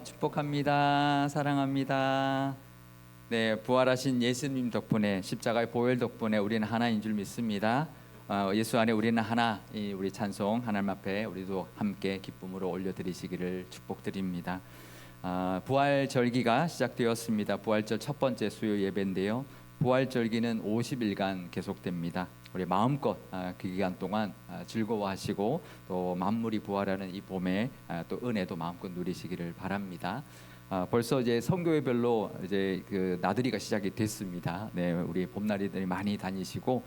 축복합니다. 사랑합니다. 네, 부활하신 예수님 덕분에 십자가의 보혈 덕분에 우리는 하나인 줄 믿습니다. 예수 안에 우리는 하나. 우리 찬송 하나님 앞에 우리도 함께 기쁨으로 올려드리시기를 축복드립니다. 부활 절기가 시작되었습니다. 부활절 첫 번째 수요 예배인데요. 부활 절기는 50일간 계속됩니다. 우리 마음껏 그 기간 동안 즐거워하시고 또 만물이 부활하는 이 봄에 또 은혜도 마음껏 누리시기를 바랍니다. 벌써 이제 선교회별로 이제 그 나들이가 시작이 됐습니다. 네, 우리 봄나리들이 많이 다니시고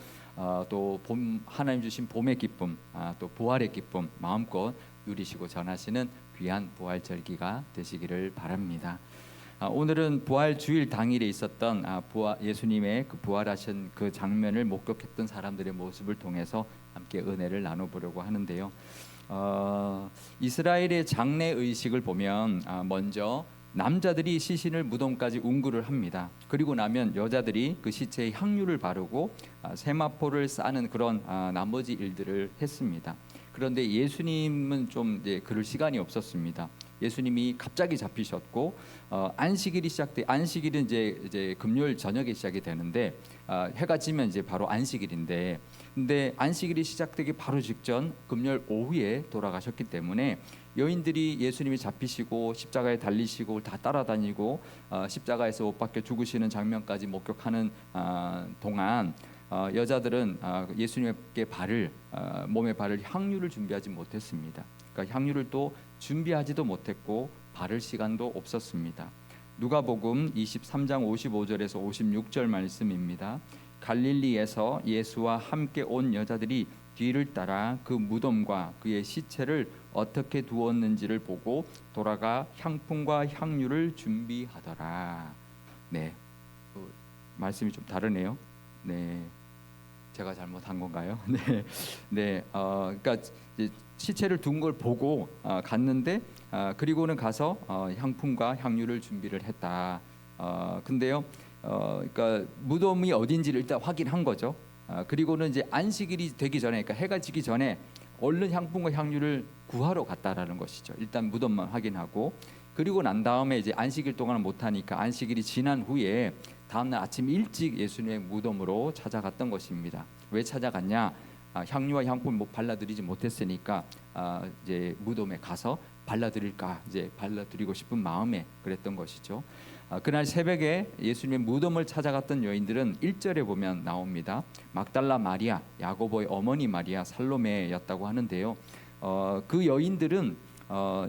또 봄 하나님 주신 봄의 기쁨, 또 부활의 기쁨 마음껏 누리시고 전하시는 귀한 부활 절기가 되시기를 바랍니다. 오늘은 부활 주일 당일에 있었던 예수님의 그 부활하신 그 장면을 목격했던 사람들의 모습을 통해서 함께 은혜를 나눠보려고 하는데요. 이스라엘의 장례 의식을 보면 먼저 남자들이 시신을 무덤까지 운구를 합니다. 그리고 나면 여자들이 그 시체에 향유를 바르고 세마포를 싸는 그런 나머지 일들을 했습니다. 그런데 예수님은 좀 이제 그럴 시간이 없었습니다. 예수님이 갑자기 잡히셨고 안식일이 안식일은 이제 금요일 저녁에 시작이 되는데 해가 지면 이제 바로 안식일인데, 근데 안식일이 시작되기 바로 직전 금요일 오후에 돌아가셨기 때문에 여인들이 예수님이 잡히시고 십자가에 달리시고 다 따라다니고 십자가에서 못 박혀 죽으시는 장면까지 목격하는 동안 여자들은 예수님께 몸에 바를 향유를 준비하지 못했습니다. 그러니까 향유를 또 준비하지도 못했고 바를 시간도 없었습니다. 누가복음 23장 55절에서 56절 말씀입니다. 갈릴리에서 예수와 함께 온 여자들이 뒤를 따라 그 무덤과 그의 시체를 어떻게 두었는지를 보고 돌아가 향품과 향유를 준비하더라. 네, 말씀이 좀 다르네요. 네, 제가 잘못한 건가요? 네, 그러니까 시체를 둔 걸 보고 갔는데 그리고는 가서 향품과 향유를 준비를 했다. 근데요, 그러니까 무덤이 어딘지를 일단 확인한 거죠. 그리고는 이제 안식일이 되기 전에, 그러니까 해가 지기 전에 얼른 향품과 향유를 구하러 갔다라는 것이죠. 일단 무덤만 확인하고 그리고 난 다음에 이제 안식일 동안은 못하니까 안식일이 지난 후에 다음날 아침 일찍 예수님의 무덤으로 찾아갔던 것입니다. 왜 찾아갔냐? 향유와 향품을 발라드리지 못했으니까 이제 무덤에 가서 발라드리고 싶은 마음에 그랬던 것이죠. 그날 새벽에 예수님의 무덤을 찾아갔던 여인들은 1절에 보면 나옵니다. 막달라 마리아, 야고보의 어머니 마리아, 살로메였다고 하는데요. 그 여인들은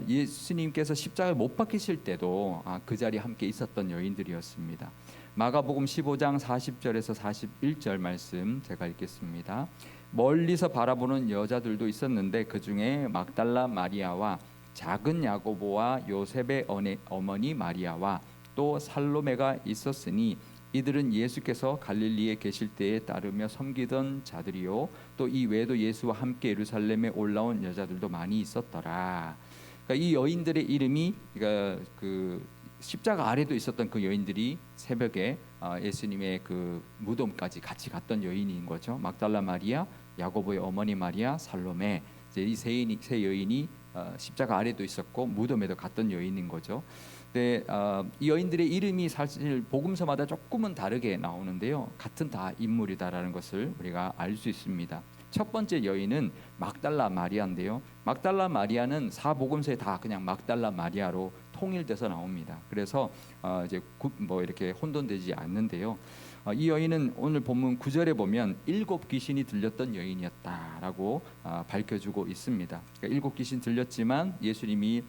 예수님께서 십자가에 못 박히실 때도 그 자리에 함께 있었던 여인들이었습니다. 마가복음 15장 40절에서 41절 말씀 제가 읽겠습니다. 멀리서 바라보는 여자들도 있었는데 그 중에 막달라 마리아와 작은 야고보와 요셉의 어머니 마리아와 또 살로메가 있었으니 이들은 예수께서 갈릴리에 계실 때에 따르며 섬기던 자들이요 또 이 외에도 예수와 함께 예루살렘에 올라온 여자들도 많이 있었더라. 그러니까 이 여인들의 이름이, 그러니까 그 십자가 아래도 있었던 그 여인들이 새벽에 예수님의 그 무덤까지 같이 갔던 여인인 거죠. 막달라 마리아, 야고보의 어머니 마리아, 살로메. 이제 이 세 여인이 십자가 아래도 있었고 무덤에도 갔던 여인인 거죠. 근데 이 여인들의 이름이 사실 복음서마다 조금은 다르게 나오는데요, 같은 다 인물이다라는 것을 우리가 알 수 있습니다. 첫 번째 여인은 막달라 마리아인데요, 막달라 마리아는 사복음서에 다 그냥 막달라 마리아로 통일돼서 나옵니다. 그래서 이제 뭐 이렇게 혼돈되지 않는데요. 이 여인은 오늘 본문 9절에 보면 7 귀신이 들렸던 여인이었다라고 밝혀주고 있습니다. 그러니까 7 귀신 들렸지만 예수님이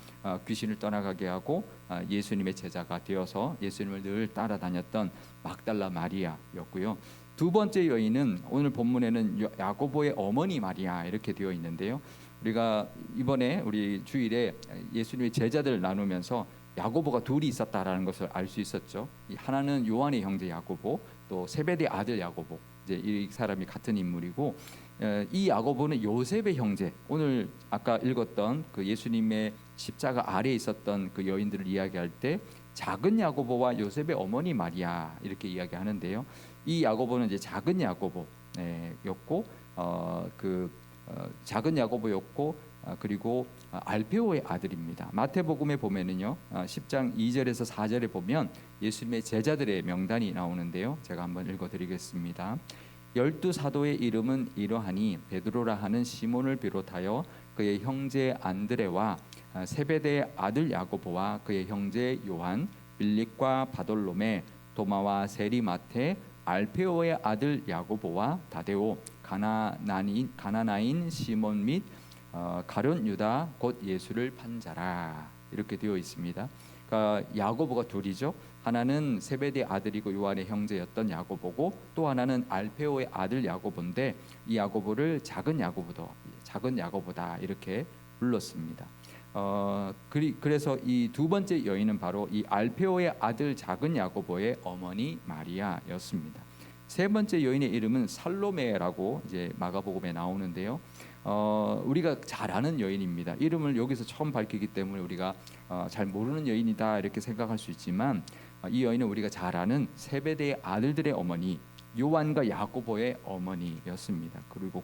귀신을 떠나가게 하고 예수님의 제자가 되어서 예수님을 늘 따라다녔던 막달라 마리아였고요. 두 번째 여인은 오늘 본문에는 야고보의 어머니 마리아 이렇게 되어 있는데요, 우리가 이번에 우리 주일에 예수님의 제자들을 나누면서 야고보가 둘이 있었다라는 것을 알 수 있었죠. 하나는 요한의 형제 야고보, 또 세베대 아들 야고보. 이제 이 사람이 같은 인물이고, 이 야고보는 요셉의 형제. 오늘 아까 읽었던 그 예수님의 십자가 아래에 있었던 그 여인들을 이야기할 때 작은 야고보와 요셉의 어머니 마리아 이렇게 이야기하는데요. 이 야고보는 이제 작은 야고보였고 작은 야고보였고 그리고 알페오의 아들입니다. 마태복음에 보면은요 10장 2절에서 4절에 보면 예수님의 제자들의 명단이 나오는데요. 제가 한번 읽어드리겠습니다. 12사도의 이름은 이러하니 베드로라 하는 시몬을 비롯하여 그의 형제 안드레와 세베대의 아들 야고보와 그의 형제 요한, 빌립과 바돌로메, 도마와 세리마테, 알페오의 아들 야고보와 다데오, 가나나인 시몬 및 가룟 유다 곧 예수를 판 자라. 이렇게 되어 있습니다. 그러니까 야고보가 둘이죠. 하나는 세베대 아들이고 요한의 형제였던 야고보고 또 하나는 알페오의 아들 야고보인데 이 야고보를 작은 야고보다 이렇게 불렀습니다. 그래서 이 두 번째 여인은 바로 이 알페오의 아들 작은 야고보의 어머니 마리아였습니다. 세 번째 여인의 이름은 살로메라고 이제 마가복음에 나오는데요. 우리가 잘 아는 여인입니다. 이름을 여기서 처음 밝히기 때문에 우리가 잘 모르는 여인이다 이렇게 생각할 수 있지만 이 여인은 우리가 잘 아는 세베대의 아들들의 어머니 요한과 야고보의 어머니였습니다. 그리고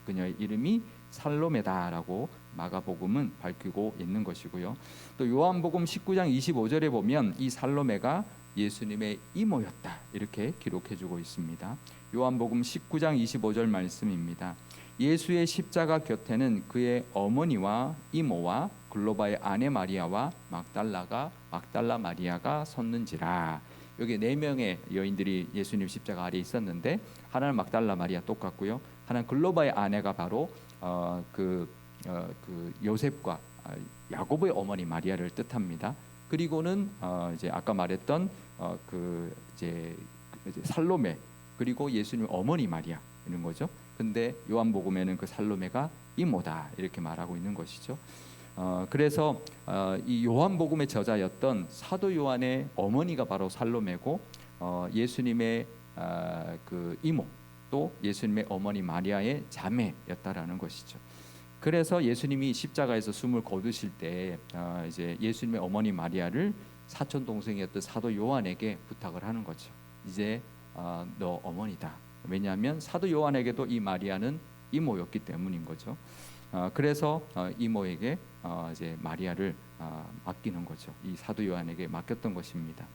그녀의 이름이 살로메다라고 마가복음은 밝히고 있는 것이고요. 또 요한복음 19장 25절에 보면 이 살로메가 예수님의 이모였다 이렇게 기록해주고 있습니다. 요한복음 19장 25절 말씀입니다. 예수의 십자가 곁에는 그의 어머니와 이모와 글로바의 아내 마리아와 막달라 마리아가 섰는지라. 여기 네 명의 여인들이 예수님 십자가 아래에 있었는데 하나는 막달라 마리아 똑같고요. 하나는 글로바의 아내가 바로 그 요셉과 야고보의 어머니 마리아를 뜻합니다. 그리고는 이제 아까 말했던 이제 살로메 그리고 예수님 어머니 마리아 이런 거죠. 근데 요한복음에는 그 살로메가 이모다 이렇게 말하고 있는 것이죠. 그래서 이 요한복음의 저자였던 사도 요한의 어머니가 바로 살로메고 예수님의 그 이모 또 예수님의 어머니 마리아의 자매였다라는 것이죠. 그래서 예수님이 십자가에서 숨을 거두실 때 이제 예수님의 어머니 마리아를 사촌 동생이었던 사도 요한에게 부탁을 하는 거죠. 이제 너 어머니다. 왜냐하면 사도 요한에게도 이 마리아는 이모였기 때문인 거죠. 그래서 이모에게 이제 마리아를 맡기는 거죠. 이 사도 요한에게 맡겼던 것입니다.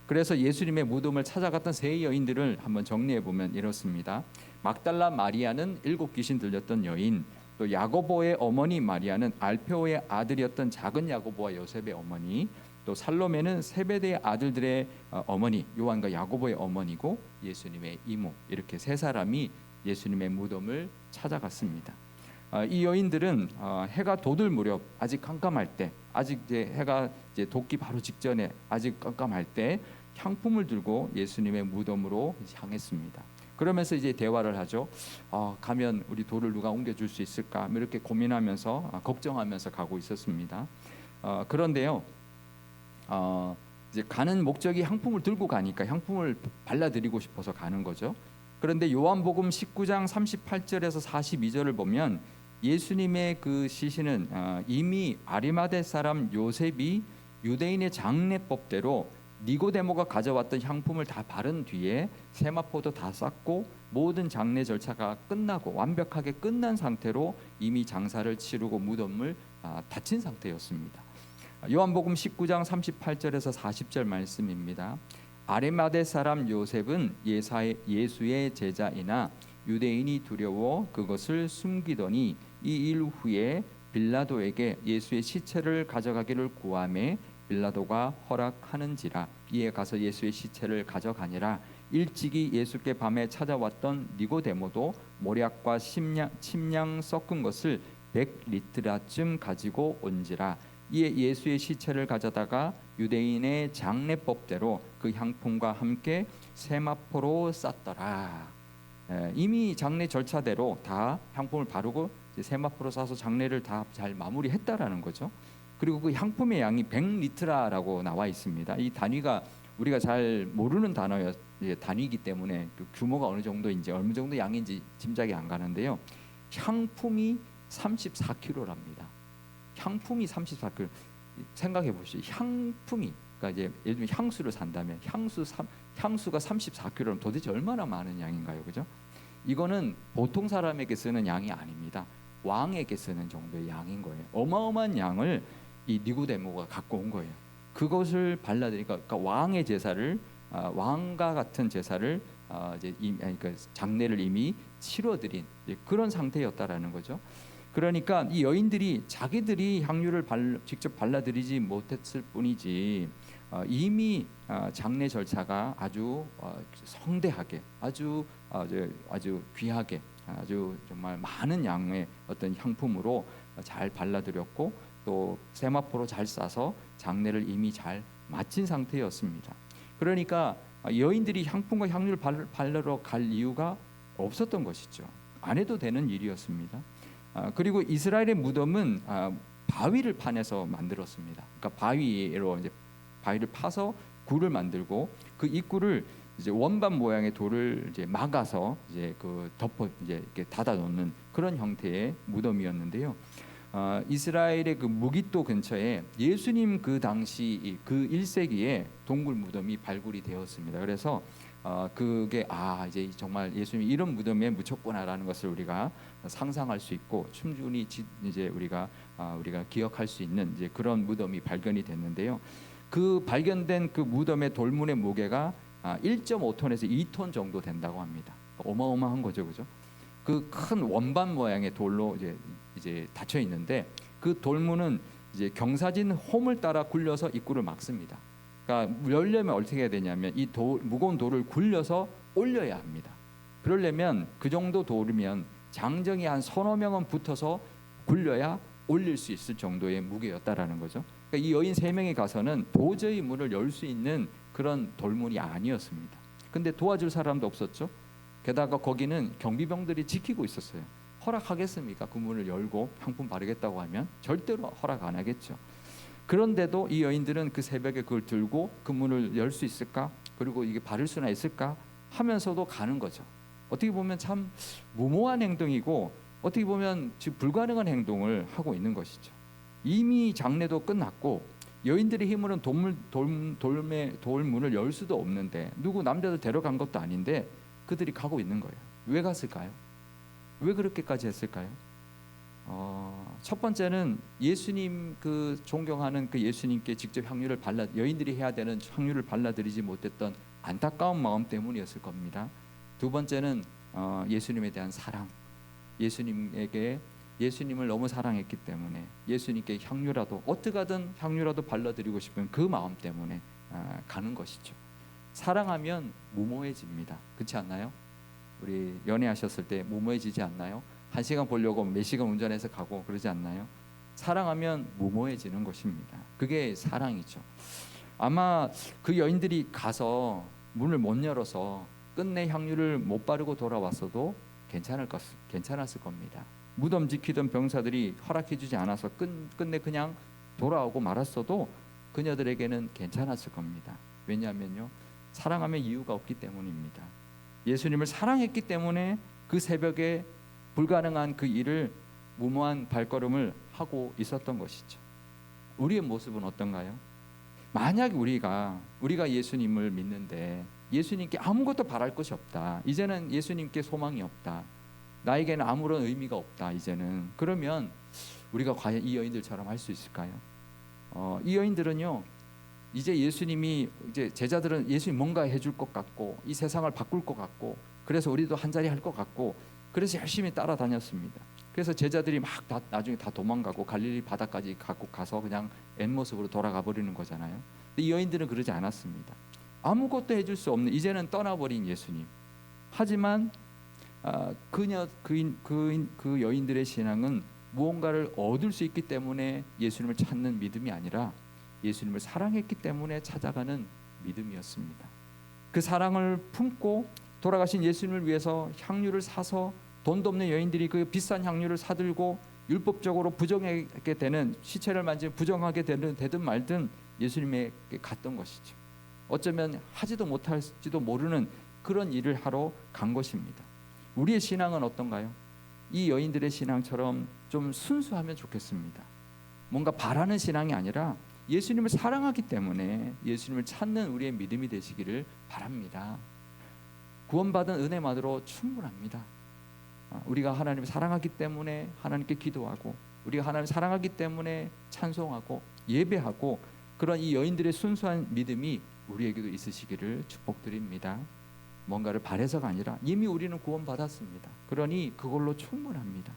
그래서 예수님의 무덤을 찾아갔던 세 여인들을 한번 정리해 보면 이렇습니다. 막달라 마리아는 7 귀신 들렸던 여인, 또 야고보의 어머니 마리아는 알페오의 아들이었던 작은 야고보와 요셉의 어머니, 또 살로메는 세베대의 아들들의 어머니 요한과 야고보의 어머니고 예수님의 이모 이렇게 세 사람이 예수님의 무덤을 찾아갔습니다. 이 여인들은 해가 돋을 무렵 아직 깜깜할 때 아직 이제 해가 이제 돋기 바로 직전에 아직 깜깜할 때 향품을 들고 예수님의 무덤으로 향했습니다. 그러면서 이제 대화를 하죠. 가면 우리 돌을 누가 옮겨줄 수 있을까 이렇게 고민하면서 걱정하면서 가고 있었습니다. 그런데요 이제 가는 목적이 향품을 들고 가니까 향품을 발라드리고 싶어서 가는 거죠. 그런데 요한복음 19장 38절에서 42절을 보면 예수님의 그 시신은 이미 아리마대 사람 요셉이 유대인의 장례법대로 니고데모가 가져왔던 향품을 다 바른 뒤에 세마포도 다 쌌고 모든 장례 절차가 끝나고 완벽하게 끝난 상태로 이미 장사를 치르고 무덤을 닫힌 상태였습니다. 요한복음 19장 38절에서 40절 말씀입니다. 아리마대 사람 요셉은 예수의 제자이나 유대인이 두려워 그것을 숨기더니 이 일 후에 빌라도에게 예수의 시체를 가져가기를 구하매 빌라도가 허락하는지라. 이에 가서 예수의 시체를 가져가니라. 일찍이 예수께 밤에 찾아왔던 니고데모도 모략과 침량 섞은 것을 100리트라쯤 가지고 온지라. 이에 예수의 시체를 가져다가 유대인의 장례법대로 그 향품과 함께 세마포로 쌌더라. 이미 장례 절차대로 다 향품을 바르고 세마포로 싸서 장례를 다 잘 마무리했다라는 거죠. 그리고 그 향품의 양이 100리트라라고 나와 있습니다. 이 단위가 우리가 잘 모르는 단위이기 때문에 그 규모가 어느 정도인지 어느 정도 양인지 짐작이 안 가는데요. 향품이 34kg랍니다. 향품이 34kg. 생각해 보시죠. 향품이 그러니까 이제 예를 들면 향수를 산다면 향수가 34kg면 도대체 얼마나 많은 양인가요, 그죠? 이거는 보통 사람에게 쓰는 양이 아닙니다. 왕에게 쓰는 정도의 양인 거예요. 어마어마한 양을 이 니고데모가 갖고 온 거예요. 그것을 발라드리니까 그러니까 왕의 제사를 왕과 같은 제사를 이제 그러니까 장례를 이미 치러드린 그런 상태였다라는 거죠. 그러니까 이 여인들이 자기들이 향유를 직접 발라드리지 못했을 뿐이지 이미 장례 절차가 아주 성대하게 아주 귀하게 아주 정말 많은 양의 어떤 향품으로 잘 발라드렸고 또 세마포로 잘 싸서 장례를 이미 잘 마친 상태였습니다. 그러니까 여인들이 향품과 향유를 바르러 갈 이유가 없었던 것이죠. 안 해도 되는 일이었습니다. 그리고 이스라엘의 무덤은 바위를 파내서 만들었습니다. 그러니까 바위로 이제 바위를 파서 굴을 만들고 그 입구를 이제 원반 모양의 돌을 이제 막아서 이제 그 덮어 이제 이렇게 닫아 놓는 그런 형태의 무덤이었는데요. 이스라엘의 그 무기또 근처에 예수님 그 당시 그 1세기에 동굴 무덤이 발굴이 되었습니다. 그래서 그게 이제 정말 예수님이 이런 무덤에 묻혔구나라는 것을 우리가 상상할 수 있고 충분히 이제 우리가 기억할 수 있는 이제 그런 무덤이 발견이 됐는데요. 그 발견된 그 무덤의 돌문의 무게가 1.5톤에서 2톤 정도 된다고 합니다. 어마어마한 거죠, 그죠? 그 큰 원반 모양의 돌로 이제 닫혀 있는데 그 돌문은 이제 경사진 홈을 따라 굴려서 입구를 막습니다. 그러니까 열려면 어떻게 해야 되냐면 이 무거운 돌을 굴려서 올려야 합니다. 그러려면 그 정도 돌이면 장정이 한 서너 명은 붙어서 굴려야 올릴 수 있을 정도의 무게였다라는 거죠. 그러니까 이 여인 3명이 가서는 도저히 문을 열 수 있는 그런 돌문이 아니었습니다. 근데 도와줄 사람도 없었죠. 게다가 거기는 경비병들이 지키고 있었어요. 허락하겠습니까? 그 문을 열고 향품 바르겠다고 하면 절대로 허락 안 하겠죠. 그런데도 이 여인들은 그 새벽에 그걸 들고 그 문을 열 수 있을까? 그리고 이게 바를 수나 있을까? 하면서도 가는 거죠. 어떻게 보면 참 무모한 행동이고 어떻게 보면 지금 불가능한 행동을 하고 있는 것이죠. 이미 장례도 끝났고 여인들의 힘으로는 돌문을 열 수도 없는데 누구 남자들 데려간 것도 아닌데 그들이 가고 있는 거예요. 왜 갔을까요? 왜 그렇게까지 했을까요? 첫 번째는 예수님 그 존경하는 그 예수님께 직접 향유를 여인들이 해야 되는 향유를 발라드리지 못했던 안타까운 마음 때문이었을 겁니다. 두 번째는 예수님에 대한 사랑, 예수님을 너무 사랑했기 때문에 예수님께 향유라도 어떻게든 향유라도 발라드리고 싶은 그 마음 때문에 가는 것이죠. 사랑하면 무모해집니다. 그렇지 않나요? 우리 연애하셨을 때 무모해지지 않나요? 1시간 보려고 몇 시간 운전해서 가고 그러지 않나요? 사랑하면 무모해지는 것입니다. 그게 사랑이죠. 아마 그 여인들이 가서 문을 못 열어서 끝내 향유를 못 바르고 돌아왔어도 괜찮았을 겁니다. 무덤 지키던 병사들이 허락해주지 않아서 끝내 그냥 돌아오고 말았어도 그녀들에게는 괜찮았을 겁니다. 왜냐하면요, 사랑하면 이유가 없기 때문입니다. 예수님을 사랑했기 때문에 그 새벽에 불가능한 그 일을 무모한 발걸음을 하고 있었던 것이죠. 우리의 모습은 어떤가요? 만약 우리가 예수님을 믿는데 예수님께 아무것도 바랄 것이 없다. 이제는 예수님께 소망이 없다. 나에게는 아무런 의미가 없다. 이제는 그러면 우리가 과연 이 여인들처럼 할 수 있을까요? 이 여인들은요, 이제 제자들은 예수님 뭔가 해줄 것 같고 이 세상을 바꿀 것 같고 그래서 우리도 한 자리 할 것 같고 그래서 열심히 따라다녔습니다. 그래서 제자들이 나중에 다 도망가고 갈릴리 바다까지 가서 그냥 옛모습으로 돌아가 버리는 거잖아요. 근데 이 여인들은 그러지 않았습니다. 아무것도 해줄 수 없는 이제는 떠나버린 예수님. 하지만 그 여인들의 신앙은 무언가를 얻을 수 있기 때문에 예수님을 찾는 믿음이 아니라 예수님을 사랑했기 때문에 찾아가는 믿음이었습니다. 그 사랑을 품고 돌아가신 예수님을 위해서 향유를 사서 돈도 없는 여인들이 그 비싼 향유를 사들고 율법적으로 부정하게 되는 시체를 만지면 부정하게 되든 말든 예수님에게 갔던 것이죠. 어쩌면 하지도 못할지도 모르는 그런 일을 하러 간 것입니다. 우리의 신앙은 어떤가요? 이 여인들의 신앙처럼 좀 순수하면 좋겠습니다. 뭔가 바라는 신앙이 아니라 예수님을 사랑하기 때문에 예수님을 찾는 우리의 믿음이 되시기를 바랍니다. 구원받은 은혜만으로 충분합니다. 우리가 하나님을 사랑하기 때문에 하나님께 기도하고, 우리가 하나님을 사랑하기 때문에 찬송하고 예배하고, 그런 이 여인들의 순수한 믿음이 우리에게도 있으시기를 축복드립니다. 뭔가를 바래서가 아니라 이미 우리는 구원받았습니다. 그러니 그걸로 충분합니다.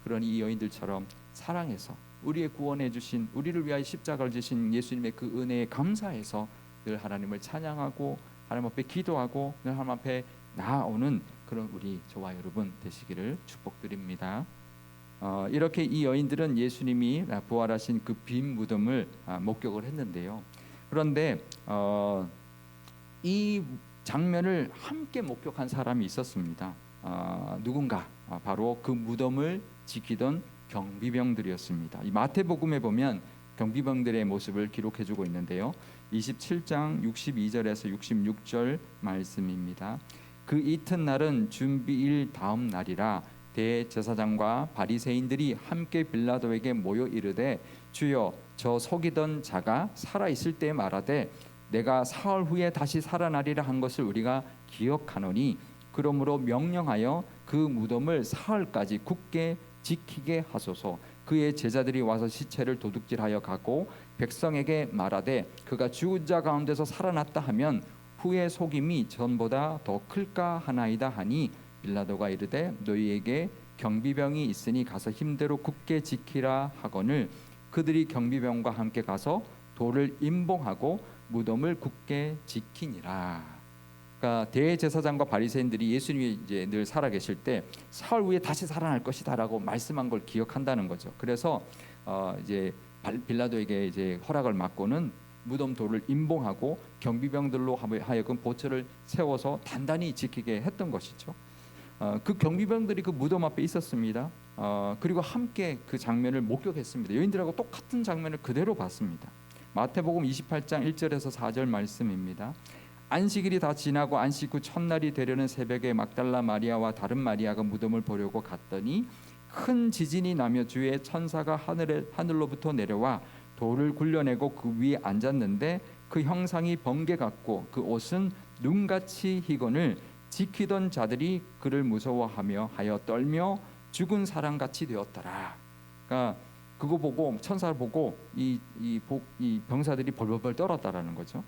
그러니 이 여인들처럼 사랑해서 우리의 구원해 주신, 우리를 위하여 십자가를 지신 예수님의 그 은혜에 감사해서 늘 하나님을 찬양하고 하나님 앞에 기도하고 늘 하나님 앞에 나아오는 그런 우리 저와 여러분 되시기를 축복드립니다. 이렇게 이 여인들은 예수님이 부활하신 그 빈 무덤을 목격을 했는데요. 그런데 이 장면을 함께 목격한 사람이 있었습니다. 누군가 바로 그 무덤을 지키던 경비병들이었습니다. 이 마태복음에 보면 경비병들의 모습을 기록해주고 있는데요. 27장 62절에서 66절 말씀입니다. 그 이튿날은 준비일 다음 날이라 대제사장과 바리새인들이 함께 빌라도에게 모여 이르되 주여 저 속이던 자가 살아 있을 때 말하되 내가 사흘 후에 다시 살아나리라 한 것을 우리가 기억하노니 그러므로 명령하여 그 무덤을 사흘까지 굳게 지키게 하소서. 그의 제자들이 와서 시체를 도둑질하여 가고 백성에게 말하되 그가 죽은 자 가운데서 살아났다 하면 후의 속임이 전보다 더 클까 하나이다 하니 빌라도가 이르되 너희에게 경비병이 있으니 가서 힘대로 굳게 지키라 하거늘 그들이 경비병과 함께 가서 돌을 임봉하고 무덤을 굳게 지키니라. 그러니까 대제사장과 바리새인들이 예수님이 이제 늘 살아계실 때 사흘 후에 다시 살아날 것이다라고 말씀한 걸 기억한다는 거죠. 그래서 이제 빌라도에게 이제 허락을 받고는 무덤 돌을 임봉하고 경비병들로 하여금 보초를 세워서 단단히 지키게 했던 것이죠. 그 경비병들이 그 무덤 앞에 있었습니다. 그리고 함께 그 장면을 목격했습니다. 여인들하고 똑같은 장면을 그대로 봤습니다. 마태복음 28장 1절에서 4절 말씀입니다. 안식일이 다 지나고 안식 후 첫날이 되려는 새벽에 막달라 마리아와 다른 마리아가 무덤을 보려고 갔더니 큰 지진이 나며 주의 천사가 하늘로부터 내려와 돌을 굴려내고 그 위에 앉았는데 그 형상이 번개 같고 그 옷은 눈같이 희건을 지키던 자들이 그를 무서워하며 하여 떨며 죽은 사람같이 되었더라. 그러니까 그거 보고 천사를 보고 이 병사들이 벌벌벌 떨었다라는 거죠.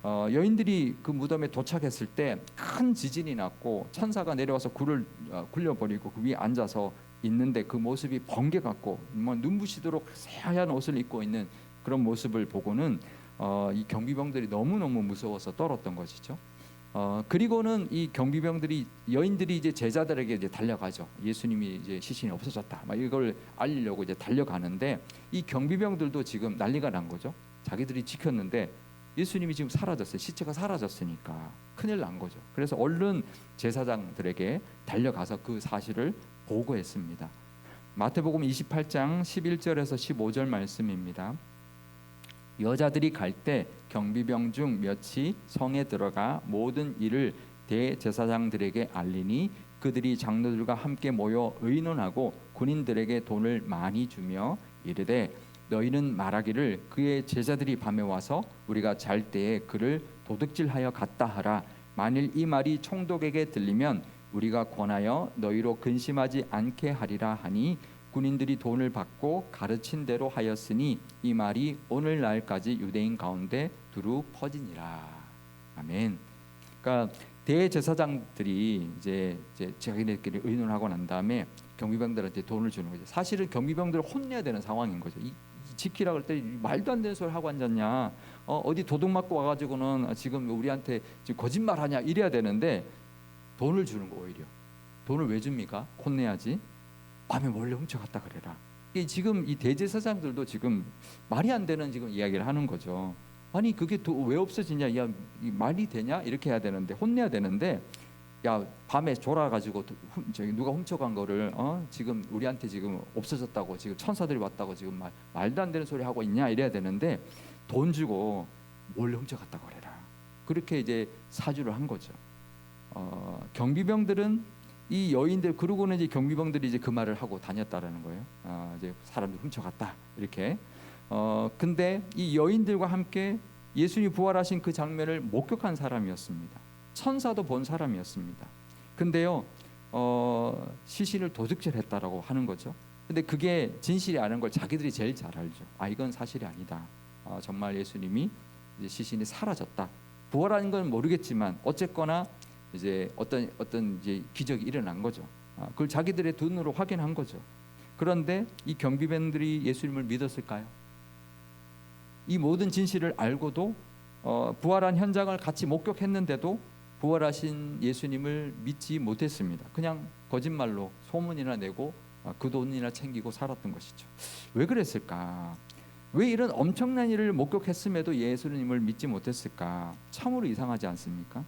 여인들이 그 무덤에 도착했을 때 큰 지진이 났고 천사가 내려와서 굴을 굴려버리고 그 위에 앉아서 있는데 그 모습이 번개 같고 눈부시도록 새하얀 옷을 입고 있는 그런 모습을 보고는 이 경비병들이 너무너무 무서워서 떨었던 것이죠. 그리고는 이 경비병들이 여인들이 이제 제자들에게 이제 달려가죠. 예수님이 이제 시신이 없어졌다. 막 이걸 알리려고 이제 달려가는데 이 경비병들도 지금 난리가 난 거죠. 자기들이 지켰는데 예수님이 지금 사라졌어요. 시체가 사라졌으니까 큰일 난 거죠. 그래서 얼른 제사장들에게 달려가서 그 사실을 보고했습니다. 마태복음 28장 11절에서 15절 말씀입니다. 여자들이 갈 때 경비병 중 몇이 성에 들어가 모든 일을 대제사장들에게 알리니 그들이 장로들과 함께 모여 의논하고 군인들에게 돈을 많이 주며 이르되 너희는 말하기를 그의 제자들이 밤에 와서 우리가 잘 때에 그를 도둑질하여 갔다 하라. 만일 이 말이 총독에게 들리면 우리가 권하여 너희로 근심하지 않게 하리라 하니 군인들이 돈을 받고 가르친 대로 하였으니 이 말이 오늘날까지 유대인 가운데 두루 퍼지니라. 아멘. 그러니까 대제사장들이 이제 자기네들끼리 의논하고 난 다음에 경비병들한테 돈을 주는 거죠. 사실은 경비병들을 혼내야 되는 상황인 거죠. 지키라 그럴 때 말도 안 되는 소리 하고 앉았냐, 어디 도둑 맞고 와가지고는 지금 우리한테 지금 거짓말하냐 이래야 되는데 돈을 주는 거. 오히려 돈을 왜 줍니까? 혼내야지. 밤에 몰래 훔쳐갔다 그래라. 지금 이 대제사장들도 지금 말이 안 되는 지금 이야기를 하는 거죠. 아니 그게 왜 없어지냐, 야 말이 되냐 이렇게 해야 되는데, 혼내야 되는데, 야 밤에 졸아가지고 누가 훔쳐간 거를 지금 우리한테 지금 없어졌다고, 지금 천사들이 왔다고 지금 말도 안 되는 소리 하고 있냐 이래야 되는데 돈 주고 몰래 훔쳐갔다 그래라. 그렇게 이제 사주를 한 거죠. 경비병들은 이 여인들, 그러고는 이제 경비병들이 이제 그 말을 하고 다녔다라는 거예요. 이제 사람들 훔쳐갔다 이렇게. 근데 이 여인들과 함께 예수님이 부활하신 그 장면을 목격한 사람이었습니다. 천사도 본 사람이었습니다. 근데요, 시신을 도둑질했다라고 하는 거죠. 근데 그게 진실이 아닌 걸 자기들이 제일 잘 알죠. 이건 사실이 아니다. 정말 예수님이 이제 시신이 사라졌다. 부활한 건 모르겠지만 어쨌거나 이제 어떤 이제 기적이 일어난 거죠. 그걸 자기들의 눈으로 확인한 거죠. 그런데 이 경비병들이 예수님을 믿었을까요? 이 모든 진실을 알고도 부활한 현장을 같이 목격했는데도 부활하신 예수님을 믿지 못했습니다. 그냥 거짓말로 소문이나 내고 그 돈이나 챙기고 살았던 것이죠. 왜 그랬을까? 왜 이런 엄청난 일을 목격했음에도 예수님을 믿지 못했을까? 참으로 이상하지 않습니까?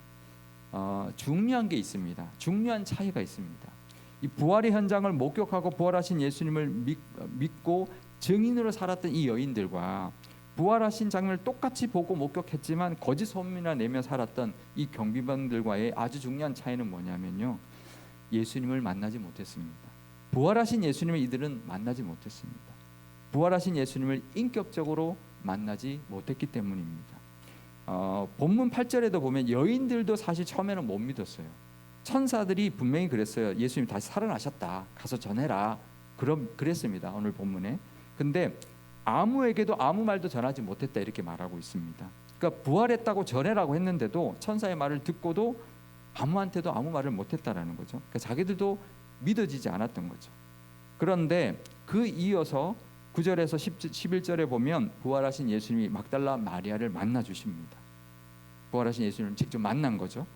중요한 게 있습니다. 중요한 차이가 있습니다. 이 부활의 현장을 목격하고 부활하신 예수님을 믿고 증인으로 살았던 이 여인들과 부활하신 장면을 똑같이 보고 목격했지만 거짓 소문이나 내며 살았던 이 경비병들과의 아주 중요한 차이는 뭐냐면요, 예수님을 만나지 못했습니다. 부활하신 예수님을 이들은 만나지 못했습니다. 부활하신 예수님을 인격적으로 만나지 못했기 때문입니다. 본문 8절에도 보면 여인들도 사실 처음에는 못 믿었어요. 천사들이 분명히 그랬어요. 예수님 다시 살아나셨다, 가서 전해라, 그랬습니다. 오늘 본문에. 근데 아무에게도 아무 말도 전하지 못했다, 이렇게 말하고 있습니다. 그러니까 부활했다고 전해라고 했는데도 천사의 말을 듣고도 아무한테도 아무 말을 못했다라는 거죠. 그러니까 자기들도 믿어지지 않았던 거죠. 그런데 그 이어서 9절에서 11절에 보면 부활하신 예수님이 막달라 마리아를 만나 주십니다. 부활하신 예수님을 직접 만난 거죠.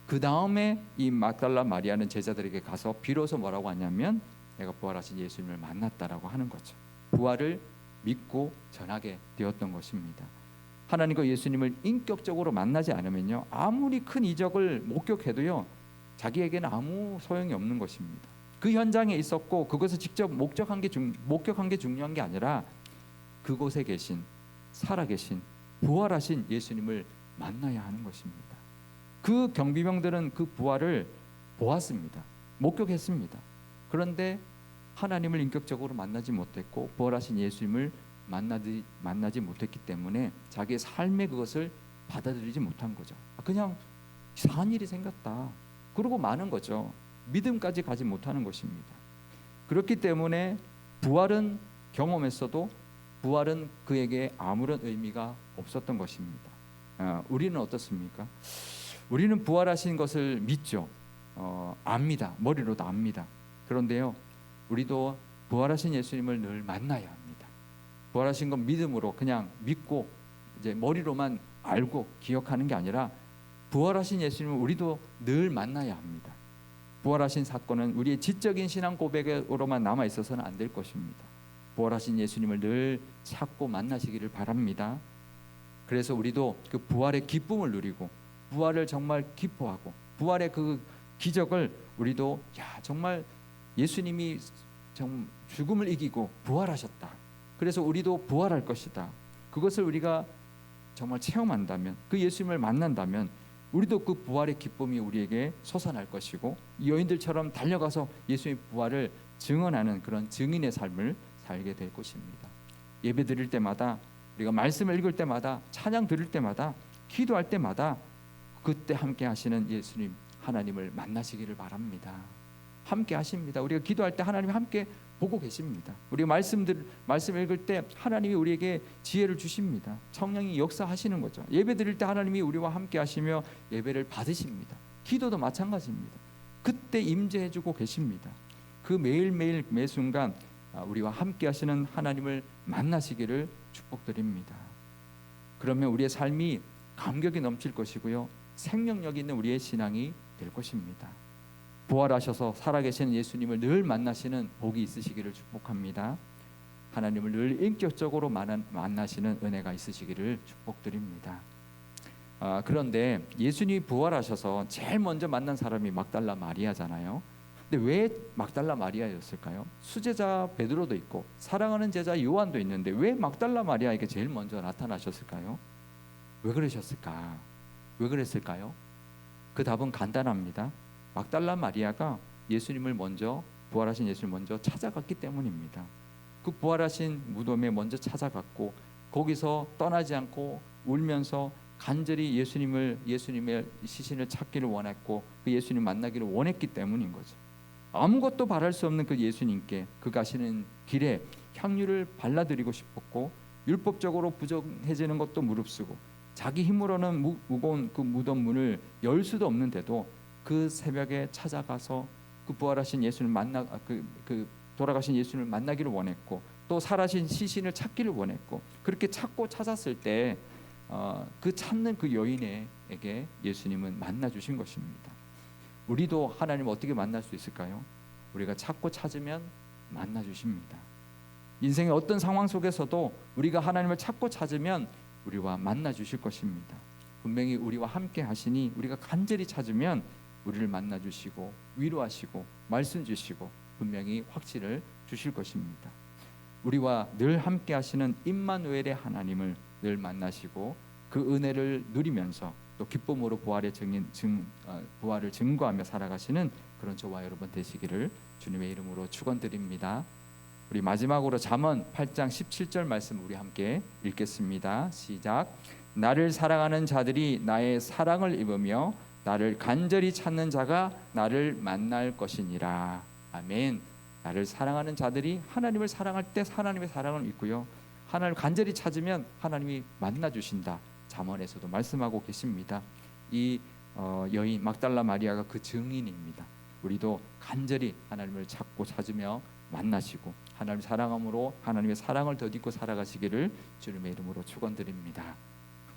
그 다음에 이 막달라 마리아는 제자들에게 가서 비로소 뭐라고 하냐면 내가 부활하신 예수님을 만났다라고 하는 거죠. 부활을 믿고 전하게 되었던 것입니다. 하나님과 예수님을 인격적으로 만나지 않으면요, 아무리 큰 이적을 목격해도요, 자기에게는 아무 소용이 없는 것입니다. 그 현장에 있었고 그것을 직접 목격한 게 중요한 게 아니라 그곳에 계신, 살아계신, 부활하신 예수님을 만나야 하는 것입니다. 그 경비병들은 그 부활을 보았습니다. 목격했습니다. 그런데 하나님을 인격적으로 만나지 못했고 부활하신 예수님을 만나지 못했기 때문에 자기의 삶의 그것을 받아들이지 못한 거죠. 그냥 이상한 일이 생겼다, 그러고 마는 거죠. 믿음까지 가지 못하는 것입니다. 그렇기 때문에 부활은 경험했어도 부활은 그에게 아무런 의미가 없었던 것입니다. 우리는 어떻습니까? 우리는 부활하신 것을 믿죠. 압니다. 머리로도 압니다. 그런데요, 우리도 부활하신 예수님을 늘 만나야 합니다. 부활하신 건 믿음으로 그냥 믿고 이제 머리로만 알고 기억하는 게 아니라 부활하신 예수님을 우리도 늘 만나야 합니다. 부활하신 사건은 우리의 지적인 신앙 고백으로만 남아 있어서는 안 될 것입니다. 부활하신 예수님을 늘 찾고 만나시기를 바랍니다. 그래서 우리도 그 부활의 기쁨을 누리고 부활을 정말 기뻐하고 부활의 그 기적을 우리도 정말 예수님이 죽음을 이기고 부활하셨다, 그래서 우리도 부활할 것이다, 그것을 우리가 정말 체험한다면, 그 예수님을 만난다면 우리도 그 부활의 기쁨이 우리에게 솟아날 것이고 이 여인들처럼 달려가서 예수님의 부활을 증언하는 그런 증인의 삶을 살게 될 것입니다. 예배 드릴 때마다, 우리가 말씀을 읽을 때마다, 찬양 드릴 때마다, 기도할 때마다 그때 함께 하시는 예수님 하나님을 만나시기를 바랍니다. 함께 하십니다. 우리가 기도할 때 하나님이 함께 보고 계십니다. 우리가 말씀 읽을 때 하나님이 우리에게 지혜를 주십니다. 성령이 역사하시는 거죠. 예배 드릴 때 하나님이 우리와 함께 하시며 예배를 받으십니다. 기도도 마찬가지입니다. 그때 임재해 주고 계십니다. 그 매일매일 매순간 우리와 함께 하시는 하나님을 만나시기를 축복드립니다. 그러면 우리의 삶이 감격이 넘칠 것이고요, 생명력 있는 우리의 신앙이 될 것입니다. 부활하셔서 살아계신 예수님을 늘 만나시는 복이 있으시기를 축복합니다. 하나님을 늘 인격적으로 만나시는 은혜가 있으시기를 축복드립니다. 그런데 예수님이 부활하셔서 제일 먼저 만난 사람이 막달라 마리아잖아요. 근데 왜 막달라 마리아였을까요? 수제자 베드로도 있고 사랑하는 제자 요한도 있는데 왜 막달라 마리아에게 제일 먼저 나타나셨을까요? 왜 그러셨을까? 왜 그랬을까요? 그 답은 간단합니다. 막달라 마리아가 예수님을 먼저, 부활하신 예수님을 먼저 찾아갔기 때문입니다. 그 부활하신 무덤에 먼저 찾아갔고 거기서 떠나지 않고 울면서 간절히 예수님의 시신을 찾기를 원했고 그 예수님 만나기를 원했기 때문인 거죠. 아무것도 바랄 수 없는 그 예수님께 그 가시는 길에 향유를 발라드리고 싶었고, 율법적으로 부정해지는 것도 무릅쓰고 자기 힘으로는 무거운 그 무덤 문을 열 수도 없는데도 그 새벽에 찾아가서 그 부활하신 예수님을 돌아가신 예수님을 만나기를 원했고, 또 살아신 시신을 찾기를 원했고, 그렇게 찾고 찾았을 때 그 찾는 그 여인에게 예수님은 만나 주신 것입니다. 우리도 하나님 어떻게 만날 수 있을까요? 우리가 찾고 찾으면 만나 주십니다. 인생의 어떤 상황 속에서도 우리가 하나님을 찾고 찾으면 우리와 만나 주실 것입니다. 분명히 우리와 함께 하시니 우리가 간절히 찾으면 우리를 만나 주시고 위로하시고 말씀 주시고 분명히 확신을 주실 것입니다. 우리와 늘 함께 하시는 임마누엘의 하나님을 늘 만나시고 그 은혜를 누리면서 또 기쁨으로 부활을 증거하며 살아가시는 그런 저와 여러분 되시기를 주님의 이름으로 축원드립니다. 우리 마지막으로 잠언 8장 17절 말씀 우리 함께 읽겠습니다. 시작. 나를 사랑하는 자들이 나의 사랑을 입으며 나를 간절히 찾는 자가 나를 만날 것이니라. 아멘. 나를 사랑하는 자들이 하나님을 사랑할 때 하나님의 사랑을 입고요, 하나님을 간절히 찾으면 하나님이 만나 주신다. 잠언에서도 말씀하고 계십니다. 이 여인 막달라 마리아가 그 증인입니다. 우리도 간절히 하나님을 찾고 찾으며 만나시고 하나님 사랑함으로 하나님의 사랑을 덧입고 살아가시기를 주님의 이름으로 축원드립니다.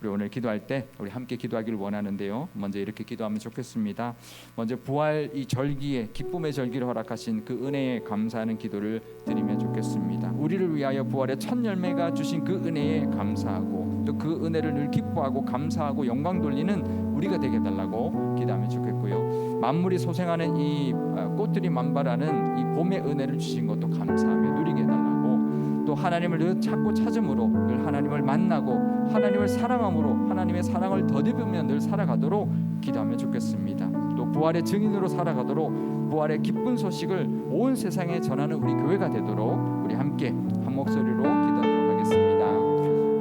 우리 오늘 기도할 때 우리 함께 기도하기를 원하는데요, 먼저 이렇게 기도하면 좋겠습니다. 먼저 부활 이 절기에 기쁨의 절기를 허락하신 그 은혜에 감사하는 기도를 드리면 좋겠습니다. 우리를 위하여 부활의 첫 열매가 주신 그 은혜에 감사하고 또 그 은혜를 늘 기뻐하고 감사하고 영광 돌리는 우리가 되게 해달라고 기도하면 좋겠고요, 만물이 소생하는 이 꽃들이 만발하는 이 봄의 은혜를 주신 것도 감사하며 누리게 해달라고, 또 하나님을 늘 찾고 찾음으로 늘 하나님을 만나고 하나님을 사랑함으로 하나님의 사랑을 덧입으며 늘 살아가도록 기도하면 좋겠습니다. 또 부활의 증인으로 살아가도록 부활의 기쁜 소식을 온 세상에 전하는 우리 교회가 되도록 우리 함께 한 목소리로 기도하도록 하겠습니다.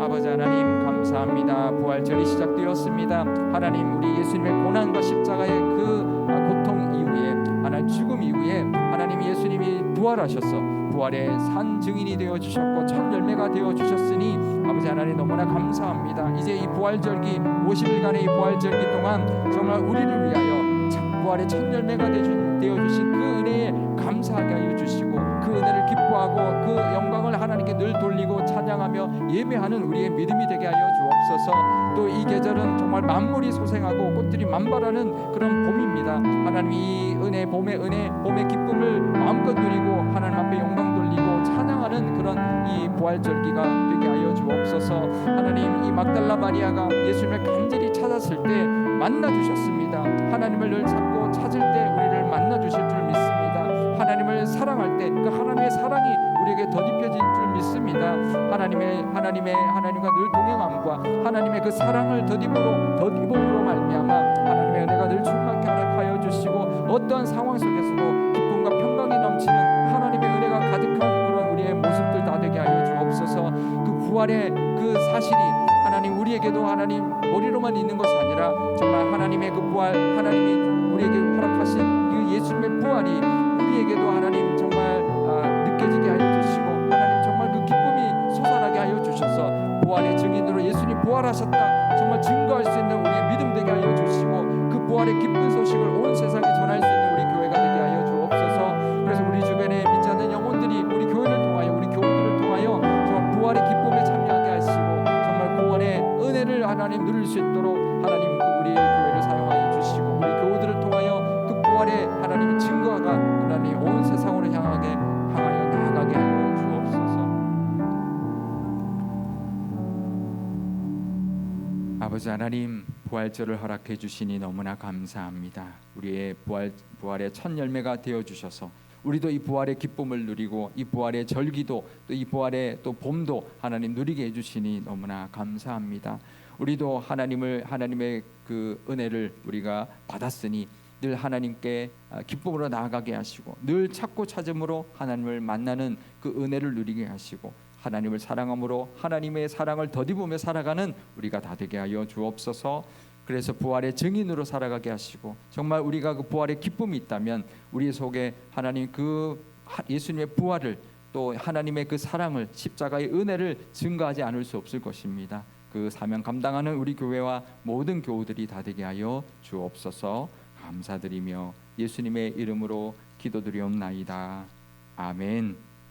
아버지 하나님 감사합니다. 부활절이 시작되었습니다. 하나님 우리 예수님의 고난과 십자가의 그 고통 이후에 하나님 죽음 이후에 하나님 예수님이 부활하셔서 부활의 산 증인이 되어 주셨고 첫 열매가 되어 주셨으니 아버지 하나님 너무나 감사합니다. 이제 이 부활절기 50일간의 이 부활절기 동안 정말 우리를 위하여 부활의 첫 열매가 되어 주신 그 은혜에 감사하게 하여 주시고 그 은혜를 기뻐하고 그 영광을 하나님께 늘 돌리고 찬양하며 예배하는 우리의 믿음이 되게 하여 주옵소서. 또 이 계절은 정말 만물이 소생하고 꽃들이 만발하는 그런 봄입니다. 하나님 이 은혜 봄의 기쁨을 마음껏 누리고 하나님 앞에 영광 돌리고 찬양하는 그런 이 부활절기가 되게 하여 주옵소서. 하나님 이 막달라 마리아가 예수님을 간절히 찾았을 때 만나 주셨습니다. 하나님을 늘 찾고 찾을 때 우리를 만나 주실 줄 믿습니다. 하나님을 사랑할 때 그 하나님의 사랑이 우리에게 덧입혀질 줄 믿습니다. 하나님과 늘 동행함과 하나님의 그 사랑을 덧입음으로 말미암아 하나님의 은혜가 늘 충만케 허락하여 주시고 어떠한 상황 속에서도 기쁨과 평강이 넘치는 하나님의 은혜가 가득한 그런 우리의 모습들 다 되게 하여 주옵소서. 그 부활의 그 사실이 하나님 우리에게도 하나님 머리로만 있는 것이 아니라 정말 하나님의 그 부활, 하나님이 우리에게 허락하신 그 예수님의 부활이 우리에게도 하나님 정말 느껴지게 하여 주시고 하나님 정말 그 기쁨이 솟아나게 하여 주셔서 부활의 증인으로 예수님 부활하셨다 정말 증거할 수 있는 우리의 믿음 되게 하여 주시고 그 부활의 기쁜 소식을 온 세상에 전할 수 있는 우리 교회가 되게 하여 주옵소서. 그래서 우리 주변에 믿지 않는 영혼들이 우리 교회를 통하여 우리 교우들을 통하여 정말 부활의 기쁨에 참여하게 하시고 정말 구원의 은혜를 하나님 누릴 수 있도록 하나님 우리 교회를 사용하여 주시고 우리 교우들을 통하여 그 부활의 하나님의 증거가 하나님 온 세상으로 향하여 나아가게 하여 주옵소서. 아버지 하나님 부활절을 허락해 주시니 너무나 감사합니다. 우리의 부활의 첫 열매가 되어 주셔서 우리도 이 부활의 기쁨을 누리고 이 부활의 절기도 또 이 부활의 또 봄도 하나님 누리게 해주시니 너무나 감사합니다. 우리도 하나님의 그 은혜를 우리가 받았으니 늘 하나님께 기쁨으로 나아가게 하시고 늘 찾고 찾음으로 하나님을 만나는 그 은혜를 누리게 하시고 하나님을 사랑함으로 하나님의 사랑을 덧입으며 살아가는 우리가 다 되게 하여 주옵소서. 그래서 부활의 증인으로 살아가게 하시고, 정말 우리가 그 부활의 기쁨이 있다면 우리 속에 하나님 그 예수님의 부활을, 또 하나님의 그 사랑을, 십자가의 은혜를 증거하지 않을 수 없을 것입니다. 그 사명 감당하는 우리 교회와 모든 교우들이 다 되게 하여 주옵소서. 감사드리며 예수님의 이름으로 기도드리옵나이다. 아멘.